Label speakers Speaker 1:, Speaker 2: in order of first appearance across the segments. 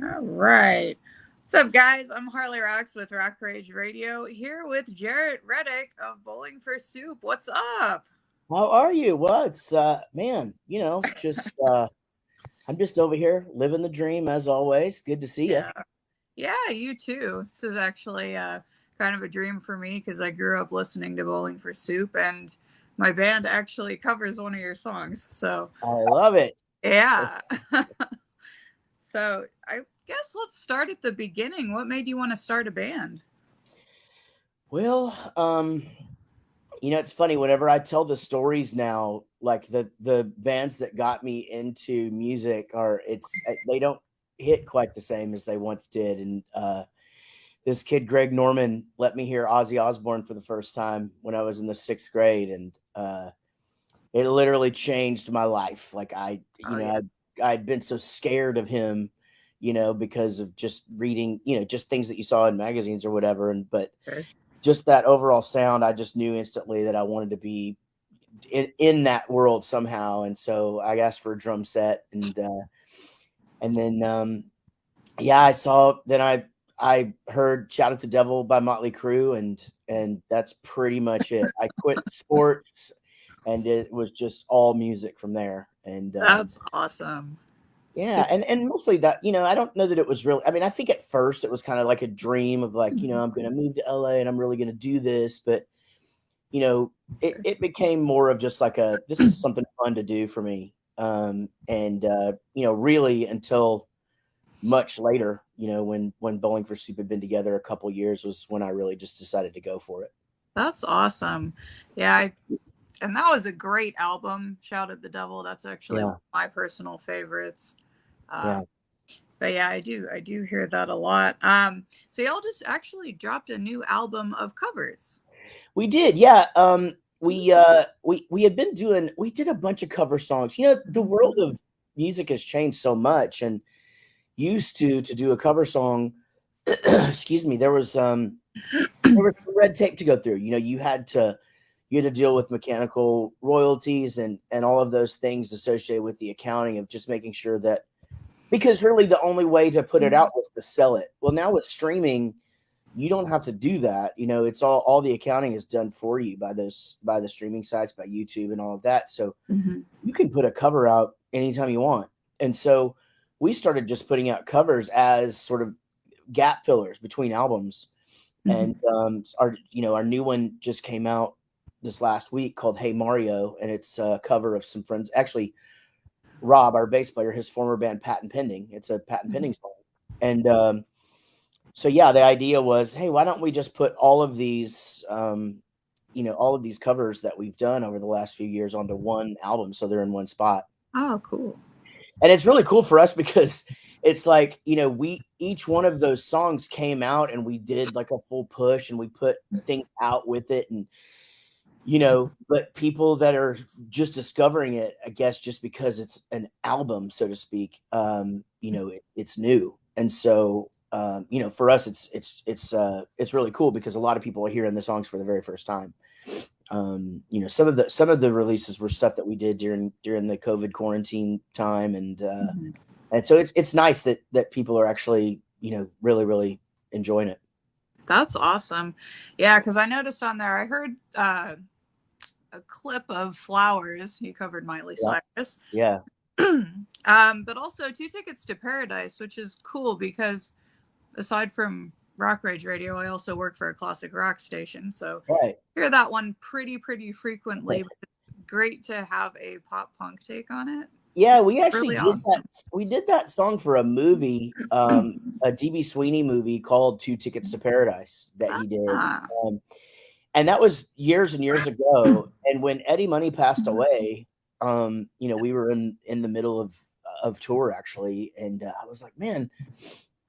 Speaker 1: All right. What's up, guys? I'm Harley Roxx with Rock Rage Radio here with Jaret Reddick of Bowling for Soup. What's up?
Speaker 2: How are you? Well, it's man, just I'm just over here living the dream as always. Good to see you.
Speaker 1: Yeah. Yeah, you too. This is actually kind of a dream for me because I grew up listening to Bowling for Soup, and my band actually covers one of your songs. So,
Speaker 2: I love it.
Speaker 1: yeah. So, I guess let's start at the beginning. What made you want to start a band?
Speaker 2: Well, it's funny whenever I tell the stories now, like the bands that got me into music are they don't hit quite the same as they once did. And this kid Greg Norman let me hear Ozzy Osbourne for the first time when I was in the 6th grade, and it literally changed my life. Like
Speaker 1: Oh, yeah.
Speaker 2: I'd been so scared of him, because of just reading, just things that you saw in magazines or whatever. But
Speaker 1: Sure.
Speaker 2: just that overall sound, I just knew instantly that I wanted to be in that world somehow. And so I asked for a drum set, and then yeah, I heard "Shout at the Devil" by Motley Crue, and that's pretty much it. I quit sports, and it was just all music from there. And
Speaker 1: That's awesome.
Speaker 2: yeah,
Speaker 1: Super.
Speaker 2: and mostly that, I don't know that it was really. I mean, I think at first it was kind of like a dream of like, I'm going to move to LA and I'm really going to do this, but you know, it became more of just like this is something fun to do for me. And really until much later, when Bowling for Soup had been together a couple years was when I really just decided to go for it.
Speaker 1: That's awesome. Yeah, and that was a great album, Shout at the Devil. That's actually one
Speaker 2: Yeah,
Speaker 1: of my personal favorites.
Speaker 2: yeah.
Speaker 1: Um, but yeah, I do hear that a lot. So y'all just actually dropped a new album of covers.
Speaker 2: We did, yeah. We had been doing we did a bunch of cover songs. The world of music has changed so much, and used to do a cover song, excuse me, there was some red tape to go through. You had to deal with mechanical royalties and all of those things associated with the accounting of just making sure that, because really the only way to put it out was to sell it. Well, now with streaming, you don't have to do that. It's all the accounting is done for you by the streaming sites, by YouTube and all of that. So
Speaker 1: Mhm.
Speaker 2: you can put a cover out anytime you want. And so we started just putting out covers as sort of gap fillers between albums. And
Speaker 1: Mhm.
Speaker 2: our new one just came out this last week called Hey Mario, and it's a cover of some friends. Actually, Rob, our bass player, his former band Patent Pending. It's a Patent
Speaker 1: Mhm.
Speaker 2: Pending song. And so yeah, the idea was, hey, why don't we just put all of these covers that we've done over the last few years onto one album, so they're in one spot.
Speaker 1: Oh, cool.
Speaker 2: And it's really cool for us because it's like, we each one of those songs came out and we did like a full push and we put things out with it. And but people that are just discovering it, I guess just because it's an album, so to speak, it's new. And so for us it's really cool because a lot of people are hearing the songs for the very first time. Some of the releases were stuff that we did during the COVID quarantine time,
Speaker 1: Mhm.
Speaker 2: and so it's nice that people are actually, really, really enjoying it.
Speaker 1: That's awesome. Yeah, because I noticed on there, I heard a clip of Flowers. You covered Miley
Speaker 2: Yeah,
Speaker 1: Cyrus.
Speaker 2: yeah,
Speaker 1: But also Two Tickets to Paradise, which is cool because aside from Rock Rage Radio, I also work for a classic rock station. So
Speaker 2: right.
Speaker 1: I hear that one pretty frequently. But it's great to have a pop punk take on it.
Speaker 2: Yeah, we actually
Speaker 1: Really
Speaker 2: did that.
Speaker 1: awesome.
Speaker 2: We did that song for a movie, a DB Sweeney movie called Two Tickets to Paradise that he did.
Speaker 1: Ah.
Speaker 2: Um, and that was years and years ago. And when Eddie Money passed away, we were in the middle of tour actually, and I was like, man,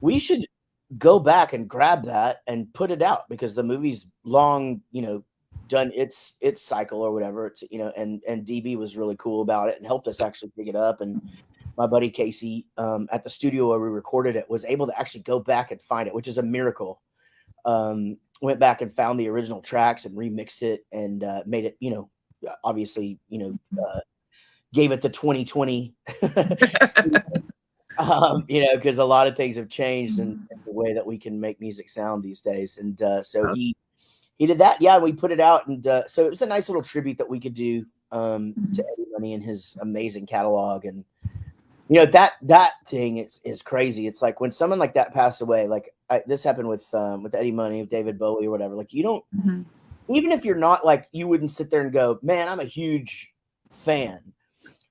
Speaker 2: we should go back and grab that and put it out because the movie's long, done its cycle or whatever. And DB was really cool about it and helped us actually dig it up. And my buddy Casey, at the studio where we recorded it, was able to actually go back and find it, which is a miracle. Went back and found the original tracks and remixed it and made it, obviously, gave it the 2020. because a lot of things have changed in
Speaker 1: Mhm.
Speaker 2: the way that we can make music sound these days. And so he did that. Yeah, we put it out, and so it was a nice little tribute that we could do to Eddie Money and his amazing catalog. And that thing is crazy. It's like when someone like that passed away, like this happened with Eddie Money, David Bowie, or whatever. Like you don't,
Speaker 1: Mhm.
Speaker 2: even if you're not like, you wouldn't sit there and go, man, I'm a huge fan.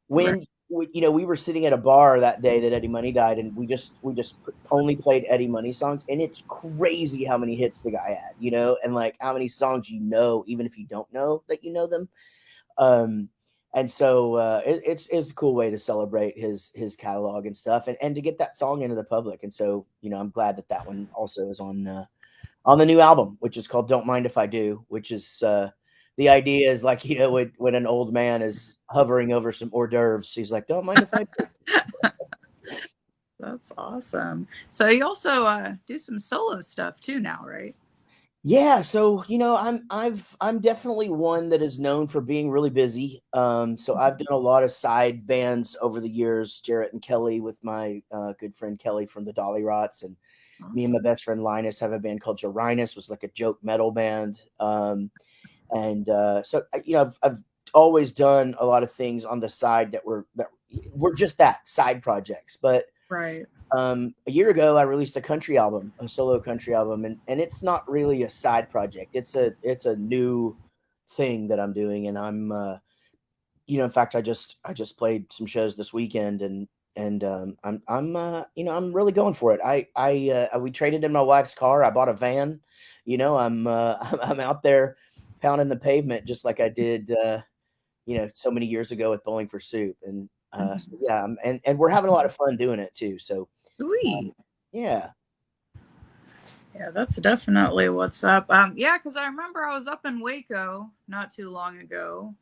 Speaker 1: Right.
Speaker 2: When we were sitting at a bar that day that Eddie Money died, and we just only played Eddie Money songs, and it's crazy how many hits the guy had, and like how many songs even if you don't know that you know them. Um, and so it's a cool way to celebrate his catalog and stuff, and to get that song into the public. And so I'm glad that one also is on the new album, which is called "Don't Mind If I Do," which is the idea is like when an old man is hovering over some hors d'oeuvres, he's like, "Don't mind if I do."
Speaker 1: That's awesome. So you also do some solo stuff too now, right?
Speaker 2: Yeah, so I'm definitely one that is known for being really busy. So I've done a lot of side bands over the years, Jaret and Kelly with my good friend Kelly from the Dolly Rots, and me and my
Speaker 1: Awesome.
Speaker 2: best friend Linus have a band called Jarinus, was like a joke metal band. And so I've always done a lot of things on the side that were just that, side projects. But
Speaker 1: Right.
Speaker 2: a year ago I released a solo country album, and it's not really a side project. It's a new thing that I'm doing, and I'm in fact I just played some shows this weekend, and I'm really going for it. We traded in my wife's car. I bought a van. I'm I'm out there pounding the pavement just like I did so many years ago with Bowling for Soup. And so
Speaker 1: Mhm.
Speaker 2: yeah, and we're having a lot of fun doing it too. So
Speaker 1: Sweet.
Speaker 2: yeah.
Speaker 1: Yeah, that's definitely what's up. Yeah, because I remember I was up in Waco not too long ago,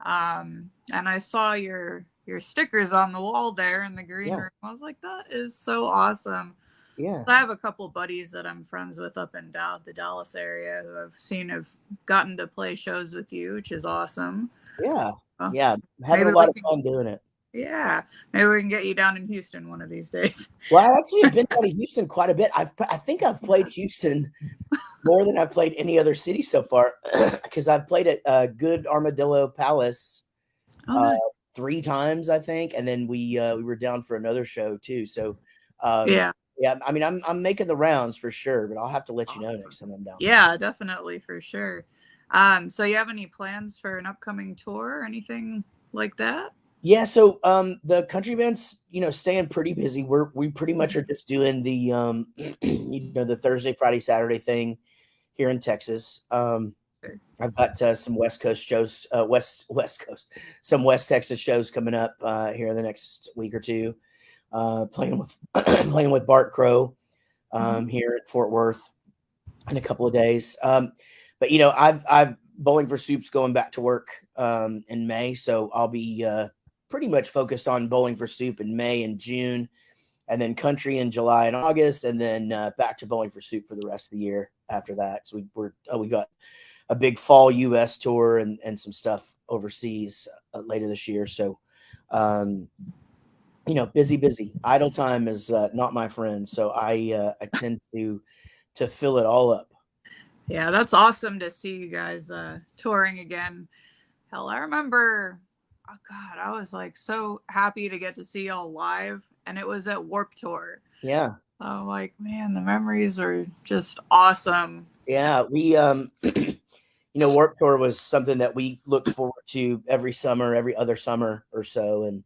Speaker 1: and I saw your stickers on the wall there in the green
Speaker 2: Yeah.
Speaker 1: room. I was like, that is so awesome.
Speaker 2: Yeah.
Speaker 1: I have a couple buddies that I'm friends with up in the Dallas area who I've seen have gotten to play shows with you, which is awesome.
Speaker 2: Yeah.
Speaker 1: Well,
Speaker 2: Yeah. Having a
Speaker 1: maybe
Speaker 2: lot
Speaker 1: we
Speaker 2: of
Speaker 1: can,
Speaker 2: fun doing it.
Speaker 1: yeah, maybe we can get you down in Houston one of these days.
Speaker 2: Well, I actually have been down to Houston quite a bit. I think I've played Houston more than I've played any other city so far, because I've played at Good Armadillo Palace
Speaker 1: Oh,
Speaker 2: uh,
Speaker 1: nice.
Speaker 2: 3 times, I think, and then we were down for another show too. So, um,
Speaker 1: Yeah.
Speaker 2: yeah, I mean, I'm making the rounds for sure, but I'll have to let you know
Speaker 1: Awesome.
Speaker 2: next time I'm down there.
Speaker 1: Yeah, definitely for sure. So you have any plans for an upcoming tour or anything like that?
Speaker 2: Yeah, so the country band's staying pretty busy. We pretty much are just doing the the Thursday, Friday, Saturday thing here in Texas.
Speaker 1: Sure.
Speaker 2: I've got some West Coast shows, West Coast, some West Texas shows coming up here in the next week or two. Playing with playing with Bart Crow
Speaker 1: Mhm.
Speaker 2: here at Fort Worth in a couple of days. But I've Bowling for Soup's going back to work in May, so I'll be pretty much focused on Bowling for Soup in May and June, and then country in July and August, and then back to Bowling for Soup for the rest of the year after that. So we got a big fall U.S. tour and some stuff overseas later this year. So, um, busy. Idle time is not my friend, so I tend to fill it all up.
Speaker 1: Yeah, that's awesome to see you guys touring again. Hell, I remember, oh God, I was like so happy to get to see y'all live, and it was at Warp Tour.
Speaker 2: Yeah,
Speaker 1: I'm like, man, the memories are just awesome.
Speaker 2: yeah. We Warp Tour was something that we looked forward to every summer, every other summer or so, and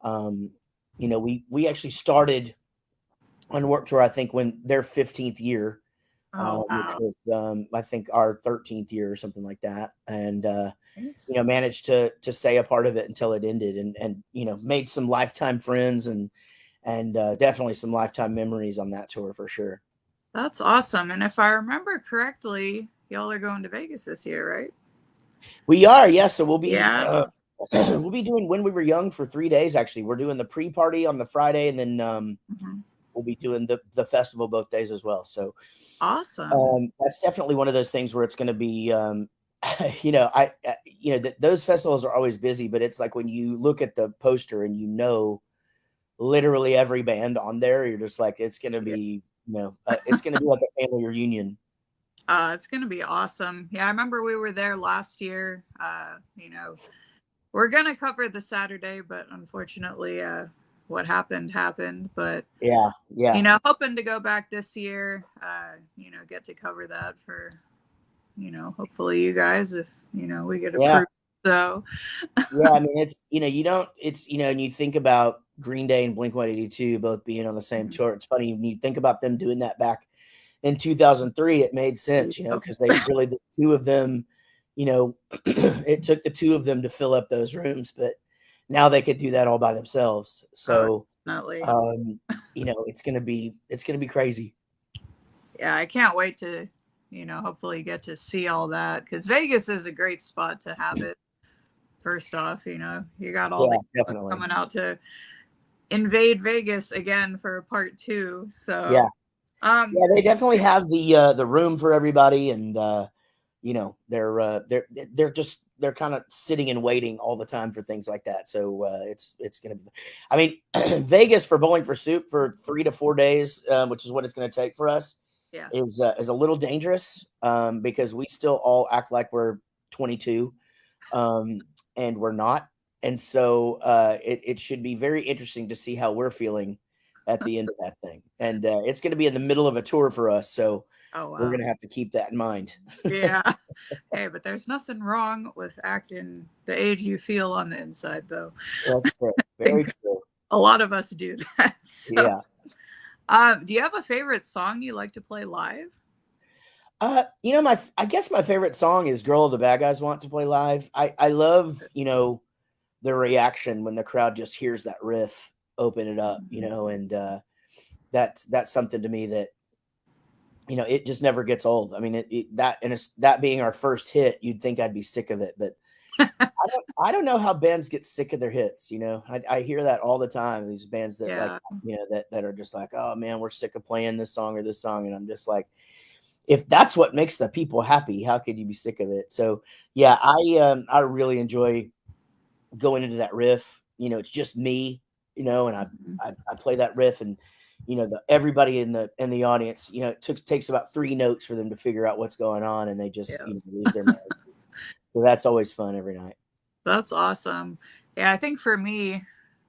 Speaker 2: um, we actually started on Warp Tour, I think, when their 15th year,
Speaker 1: Oh
Speaker 2: which
Speaker 1: wow.
Speaker 2: was I think our 13th year or something like that, and
Speaker 1: Nice.
Speaker 2: managed to stay a part of it until it ended, and made some lifetime friends, and definitely some lifetime memories on that tour for sure.
Speaker 1: That's awesome. And if I remember correctly, y'all are going to Vegas this year, right?
Speaker 2: We are, yeah. So we'll be
Speaker 1: Yeah.
Speaker 2: we'll be doing When We Were Young for 3 days. Actually, we're doing the pre-party on the Friday, and then
Speaker 1: Mhm.
Speaker 2: we'll be doing the festival both days as well. So
Speaker 1: Awesome.
Speaker 2: that's definitely one of those things where it's going to be, those festivals are always busy, but it's like when you look at the poster and literally every band on there. You're just like, it's gonna be, it's gonna be like a family reunion.
Speaker 1: It's gonna be awesome. Yeah, I remember we were there last year. We're gonna cover the Saturday, but unfortunately, what happened. But
Speaker 2: Yeah,
Speaker 1: hoping to go back this year. Get to cover that for, hopefully you guys, if we get approved. So
Speaker 2: yeah. I mean, it's and you think about Green Day and Blink-182 both being on the same tour. It's funny when you think about them doing that back in 2003. It made sense, because they really, the two of them, it took the two of them to fill up those rooms, but now they could do that all by themselves. So, it's gonna be crazy.
Speaker 1: Yeah, I can't wait to, hopefully get to see all that, because Vegas is a great spot to have it. First off, you got all the
Speaker 2: definitely
Speaker 1: coming out to invade Vegas again for part 2. So
Speaker 2: yeah, they definitely have the room for everybody, and they're kind of sitting and waiting all the time for things like that. So it's gonna be, I mean, Vegas for Bowling for Soup for 3 to 4 days, which is what it's gonna take for us. Is a little dangerous, because we still all act like we're 22, and we're not. And so it should be very interesting to see how we're feeling at the end of that thing. And it's going to be in the middle of a tour for us. So we're going to have to keep that in mind.
Speaker 1: Yeah. Hey, but there's nothing wrong with acting the age you feel on the inside, though.
Speaker 2: That's true. Very true.
Speaker 1: A lot of us do that. So.
Speaker 2: Yeah.
Speaker 1: Do you have a favorite song you like to play live?
Speaker 2: I guess my favorite song is Girl the Bad Guys Want to Play Live. I love, the reaction when the crowd just hears that riff open it up, and that's something to me that, it just never gets old. I mean, it's that being our first hit, you'd think I'd be sick of it, but I don't know how bands get sick of their hits. I hear that all the time. These bands that that are just like, oh man, we're sick of playing this song or this song. And I'm just like, if that's what makes the people happy, how could you be sick of it? So yeah, I really enjoy going into that riff. It's just me, and I play that riff, and everybody in the audience, it takes about 3 notes for them to figure out what's going on, and they just lose their mind. So that's always fun every night.
Speaker 1: That's awesome. Yeah, I think for me,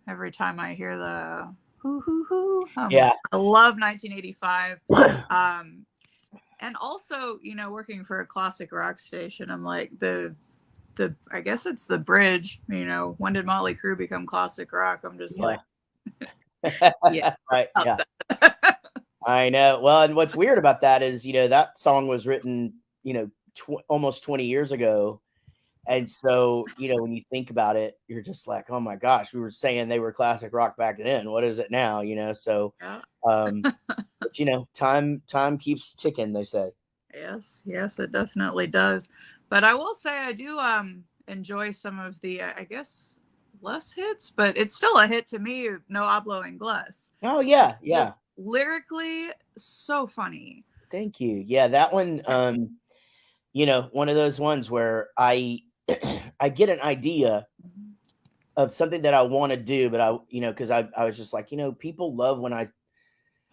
Speaker 1: every time I hear the hoo hoo hoo, I love 1985. And also, working for a classic rock station, I'm like the I guess it's the bridge. When did Motley Crue become classic rock? I'm just like,
Speaker 2: yeah, right, yeah. I know. Well, and what's weird about that is, that song was written, almost 20 years ago. And so, when you think about it, you're just like, oh my gosh, we were saying they were classic rock back then. What is it now? So, but, time keeps ticking, they say.
Speaker 1: Yes, it definitely does. But I will say I do enjoy some of the, I guess, less hits, but it's still a hit to me. No Hablo Inglés.
Speaker 2: Oh yeah, yeah.
Speaker 1: Just lyrically, so funny.
Speaker 2: Thank you. Yeah, that one. One of those ones where I get an idea of something that I want to do, but because I was just like, people love when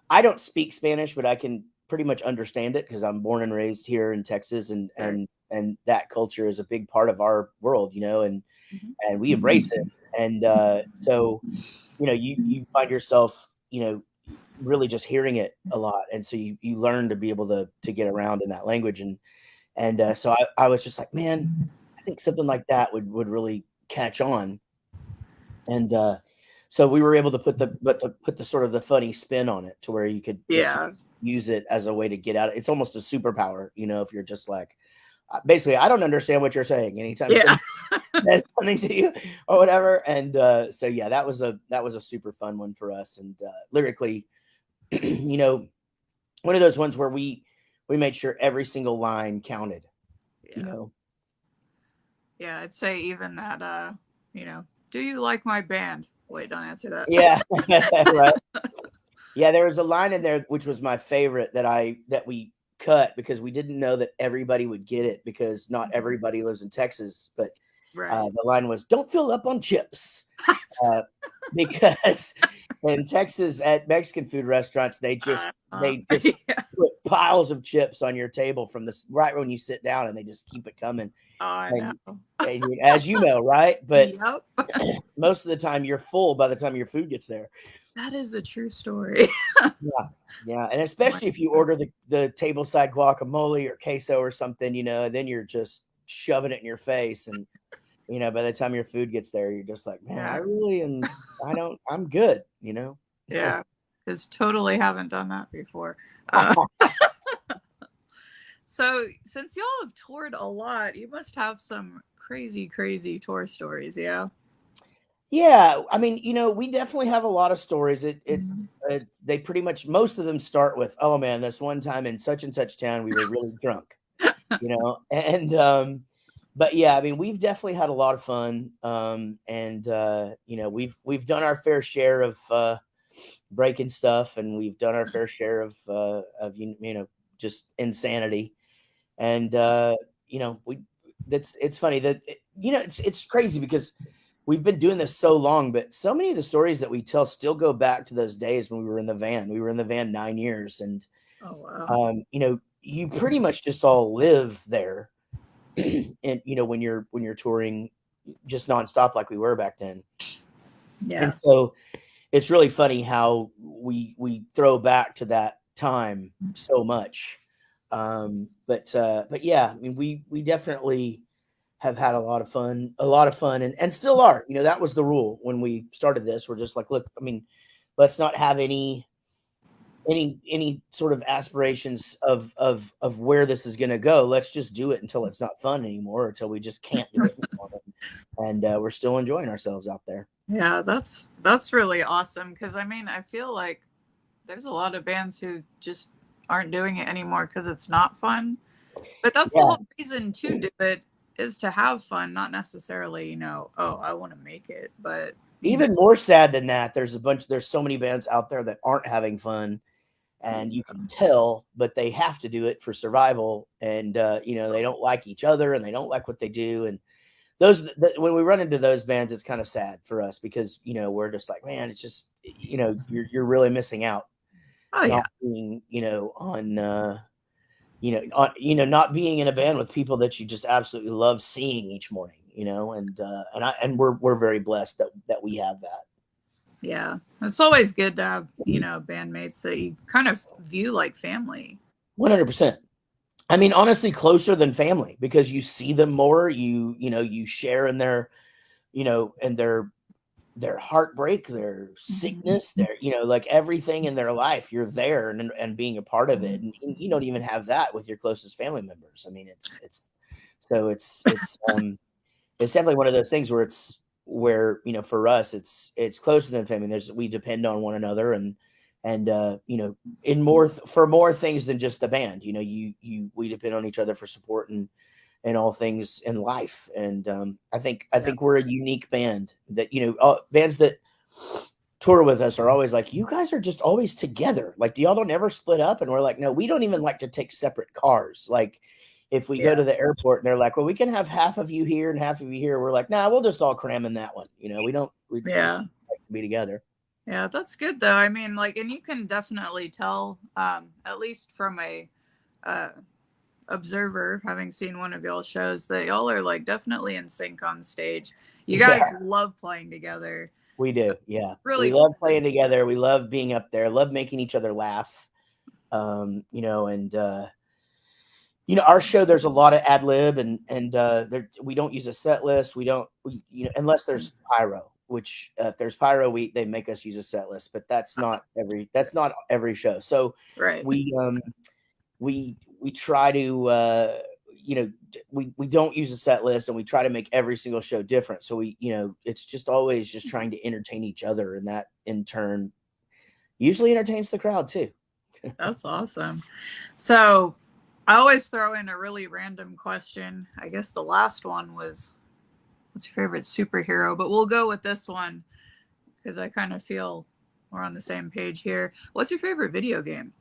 Speaker 2: I don't speak Spanish, but I can pretty much understand it because I'm born and raised here in Texas, and that culture is a big part of our world, and we embrace it. And so, you find yourself, really just hearing it a lot. And so you learn to be able to get around in that language. And so I was just like, man, I think something like that would really catch on. And so we were able to put the sort of the funny spin on it to where you could use it as a way to get out. It's almost a superpower, if you're just like, basically, I don't understand what you're saying anytime there's something to you or whatever. And so yeah, that was a super fun one for us. And lyrically, one of those ones where we made sure every single line counted.
Speaker 1: Yeah, I'd say even that do you like my band? Wait, don't answer that.
Speaker 2: Yeah. Right. Yeah, there was a line in there which was my favorite that we cut because we didn't know that everybody would get it because not everybody lives in Texas. But the line was, "Don't fill up on chips," because In Texas at Mexican food restaurants, they just
Speaker 1: Yeah.
Speaker 2: put piles of chips on your table from this right when you sit down, and they just keep it coming.
Speaker 1: Oh, I know.
Speaker 2: And as you know, right? But
Speaker 1: Yep.
Speaker 2: most of the time, you're full by the time your food gets there.
Speaker 1: That is a true story.
Speaker 2: Yeah, yeah, and
Speaker 1: Oh my
Speaker 2: especially if you
Speaker 1: God.
Speaker 2: order the tableside guacamole or queso or something, then you're just shoving it in your face, and by the time your food gets there, you're just like, man, I
Speaker 1: Yeah.
Speaker 2: really am. I'm good.
Speaker 1: Yeah. Because totally haven't done that before. Uh, so since y'all have toured a lot, you must have some crazy, crazy tour stories, yeah?
Speaker 2: Yeah, I mean, we definitely have a lot of stories.
Speaker 1: Mhm.
Speaker 2: They pretty much most of them start with, "Oh man, this one time in such and such town, we were really drunk," and but yeah, I mean, we've definitely had a lot of fun, and we've done our fair share of breaking stuff, and we've done our fair share of just insanity, and we that's it's funny that it's crazy because we've been doing this so long, but so many of the stories that we tell still go back to those days when we were in the van. We were in the van 9 years, and
Speaker 1: Oh, wow.
Speaker 2: you pretty much just all live there, and when you're touring just nonstop like we were back then.
Speaker 1: Yeah.
Speaker 2: And so it's really funny how we throw back to that time so much. But yeah, I mean, we definitely have had a lot of fun, and still are. That was the rule when we started this. We're just like, look, I mean, let's not have any sort of aspirations of where this is going to go. Let's just do it until it's not fun anymore, until we just can't do it anymore. And we're still enjoying ourselves out there.
Speaker 1: Yeah, that's really awesome because I mean, I feel like there's a lot of bands who just aren't doing it anymore because it's not fun. But that's the
Speaker 2: Yeah.
Speaker 1: whole reason to do it is to have fun, not necessarily, oh, I want to make it, but
Speaker 2: Even more sad than that, there's so many bands out there that aren't having fun, and you can tell, but they have to do it for survival. And they don't like each other, and they don't like what they do. And when we run into those bands, it's kind of sad for us because we're just like, man, it's just you're really missing out,
Speaker 1: oh yeah.
Speaker 2: not being not being in a band with people that you just absolutely love seeing each morning. And we're very blessed that we have that.
Speaker 1: Yeah. It's always good to have, bandmates that you kind of view like family.
Speaker 2: 100%. I mean, honestly, closer than family because you see them more. You share in their heartbreak, their sickness, their like everything in their life. You're there and being a part of it, and you don't even have that with your closest family members. I mean, it's definitely one of those things where for us it's closer than family. We depend on one another, and in for more things than just the band. We depend on each other for support and all things in life. And I think we're a unique band that bands that tour with us are always like, you guys are just always together. Like, do y'all don't ever split up? And we're like, no, we don't even like to take separate cars. Like, if we go to the airport and they're like, well, we can have half of you here and half of you here, we're like, nah, we'll just all cram in that one. We just like to be together.
Speaker 1: Yeah, that's good though. I mean, like, and you can definitely tell, at least from a uh, observer, having seen one of y'all shows, that y'all are like definitely in sync on stage. You guys love playing together.
Speaker 2: We do, yeah.
Speaker 1: Really,
Speaker 2: We love playing together. We love being up there. Love making each other laugh. And our show, there's a lot of ad lib, and we don't use a set list. Unless there's pyro, which if there's pyro, they make us use a set list, but that's not every show. So
Speaker 1: right.
Speaker 2: we try to we don't use a set list, and we try to make every single show different. So it's just always just trying to entertain each other, and that in turn usually entertains the crowd too.
Speaker 1: That's awesome. So I always throw in a really random question. I guess the last one was, what's your favorite superhero? But we'll go with this one because I kind of feel we're on the same page here. What's your favorite video game?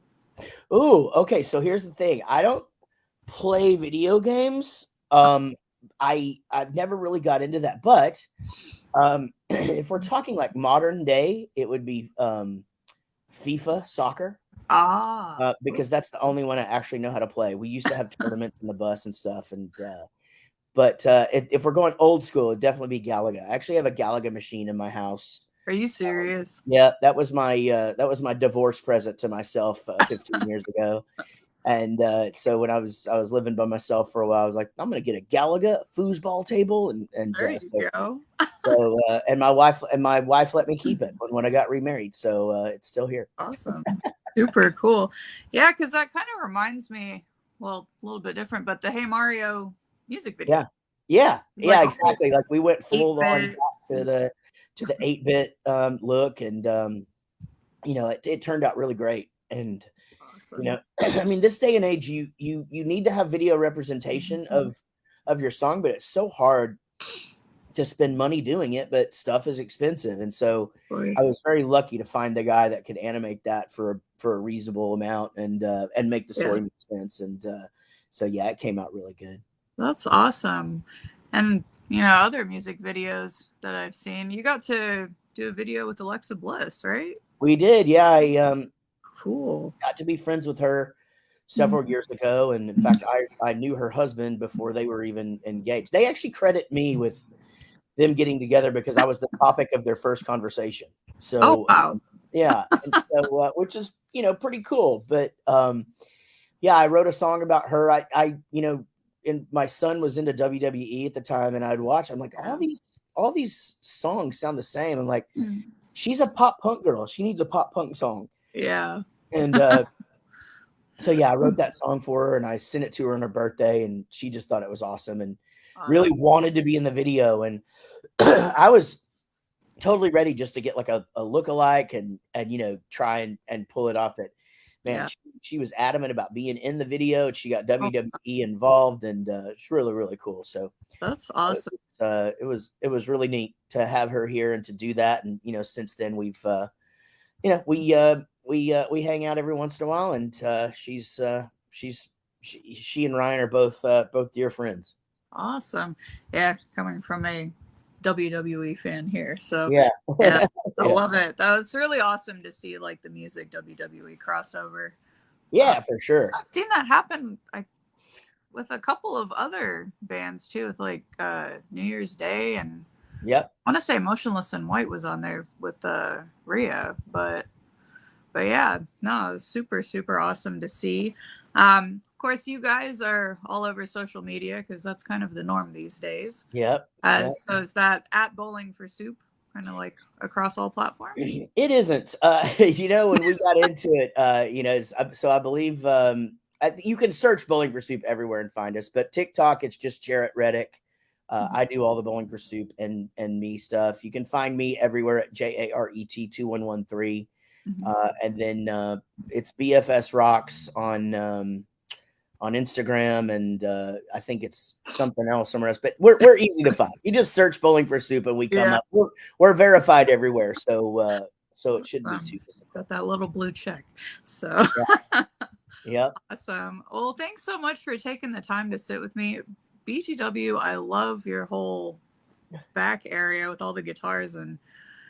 Speaker 2: Oh, okay. So here's the thing. I don't play video games. I've never really got into that, but if we're talking like modern day, it would be FIFA soccer.
Speaker 1: Ah,
Speaker 2: Because that's the only one I actually know how to play. We used to have tournaments in the bus and stuff, and but if we're going old school, it'd definitely be Galaga. I actually have a Galaga machine in my house.
Speaker 1: are you serious?
Speaker 2: Yeah, that was my divorce present to myself 15 years ago. And so when I was living by myself for a while, I was like, I'm gonna get a Galaga foosball table, and
Speaker 1: There you go.
Speaker 2: and my wife let me keep it when I got remarried, so it's still here.
Speaker 1: Awesome. Super cool. Yeah, because that kind of reminds me, well, a little bit different, but the Hey Mario music video.
Speaker 2: Yeah,
Speaker 1: It's like
Speaker 2: exactly. Like we went full on
Speaker 1: 8-bit.
Speaker 2: back to the 8-bit look, and it turned out really great. And
Speaker 1: Awesome.
Speaker 2: I mean, this day and age, you need to have video representation of your song, but it's so hard to spend money doing it, but stuff is expensive. And so I was very lucky to find the guy that could animate that for a reasonable amount and make the story make sense. And so yeah, it came out really good.
Speaker 1: That's awesome. And other music videos that I've seen, you got to do a video with Alexa Bliss, right?
Speaker 2: We did, yeah. I
Speaker 1: Cool.
Speaker 2: got to be friends with her several years ago, and in fact, I knew her husband before they were even engaged. They actually credit me with them getting together because I was the topic of their first conversation. So,
Speaker 1: oh wow.
Speaker 2: Yeah, and so which is pretty cool. But yeah, I wrote a song about her. And my son was into WWE at the time, and I'd watch. I'm like, all these songs sound the same. I'm like, she's a pop punk girl. She needs a pop punk song.
Speaker 1: Yeah.
Speaker 2: And so yeah, I wrote that song for her, and I sent it to her on her birthday, and she just thought it was awesome and really wanted to be in the video. And I was totally ready just to get like a lookalike and try and pull it off. But man, she was adamant about being in the video, and she got WWE involved, and it's really, really cool. So
Speaker 1: that's awesome.
Speaker 2: It was really neat to have her here and to do that. And since then we've we hang out every once in a while, and she and Ryan are both dear friends.
Speaker 1: Awesome. Yeah, coming from a WWE fan here. So
Speaker 2: yeah,
Speaker 1: I love it. That was really awesome to see like the music WWE crossover.
Speaker 2: Yeah, for sure.
Speaker 1: I've seen that happen with a couple of other bands too, with like New Year's Day, and I want to say Motionless in White was on there with Rhea, but yeah, no, it was super, super awesome to see. Of course, you guys are all over social media because that's kind of the norm these days.
Speaker 2: Yep.
Speaker 1: So is that at Bowling for Soup kind of like across all platforms?
Speaker 2: It isn't. When we got into it, so I believe you can search Bowling for Soup everywhere and find us, but TikTok, it's just Jaret Reddick. I do all the Bowling for Soup and me stuff. You can find me everywhere at JARET 2113. And then it's BFS Rocks on Instagram, and I think it's something else somewhere else. But we're easy to find. You just search Bowling for Soup, and we come up. We're verified everywhere, so it shouldn't be too difficult.
Speaker 1: Got that little blue check. So
Speaker 2: yeah.
Speaker 1: Awesome. Well, thanks so much for taking the time to sit with me. BTW, I love your whole back area with all the guitars and.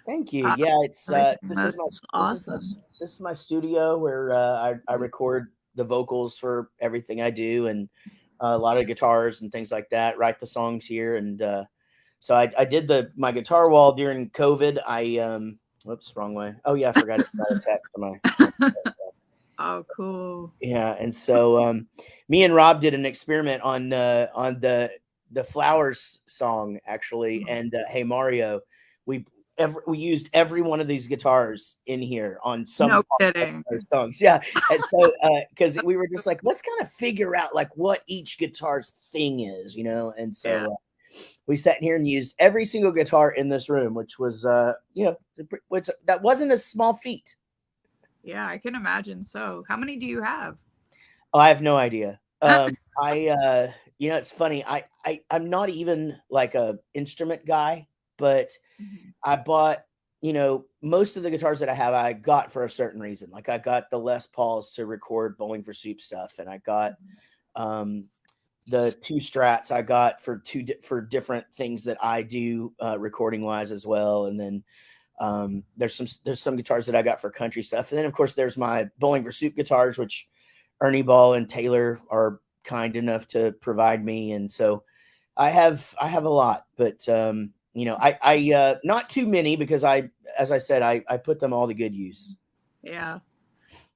Speaker 2: Thank you. Yeah, it's this is my studio where I record the vocals for everything I do, and a lot of guitars and things like that. Write the songs here, and so I did my guitar wall during COVID. Whoops, wrong way. Oh yeah, I forgot to text my.
Speaker 1: Oh, cool.
Speaker 2: Yeah, and so me and Rob did an experiment on the Flowers song actually, and Hey Mario. We used every one of these guitars in here on some songs. Yeah. And so, because we were just like, let's kind of figure out like what each guitar's thing is, and so we sat in here and used every single guitar in this room, which was, that wasn't a small feat.
Speaker 1: Yeah, I can imagine. So how many do you have?
Speaker 2: Oh, I have no idea. It's funny. I'm not even like a instrument guy, but I bought, most of the guitars that I have, I got for a certain reason. Like I got the Les Pauls to record Bowling for Soup stuff, and I got the two Strats I got for for different things that I do recording wise as well. And then there's some guitars that I got for country stuff. And then of course there's my Bowling for Soup guitars, which Ernie Ball and Taylor are kind enough to provide me. And so I have a lot, but you know, I not too many because as I said, I put them all to good use.
Speaker 1: Yeah.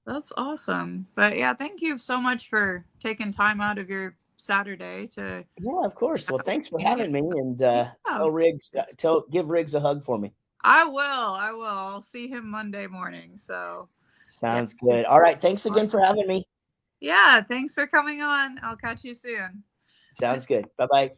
Speaker 1: That's awesome. But yeah, thank you so much for taking time out of your Saturday to
Speaker 2: Yeah, of course. Well, thanks for
Speaker 1: me.
Speaker 2: having me, and
Speaker 1: Yeah.
Speaker 2: give Riggs a hug for me.
Speaker 1: I will. I will. I'll see him Monday morning. So yeah.
Speaker 2: Sounds good. All right. Thanks again for having me.
Speaker 1: Yeah, thanks for coming on. I'll catch you soon.
Speaker 2: Sounds good. Bye bye.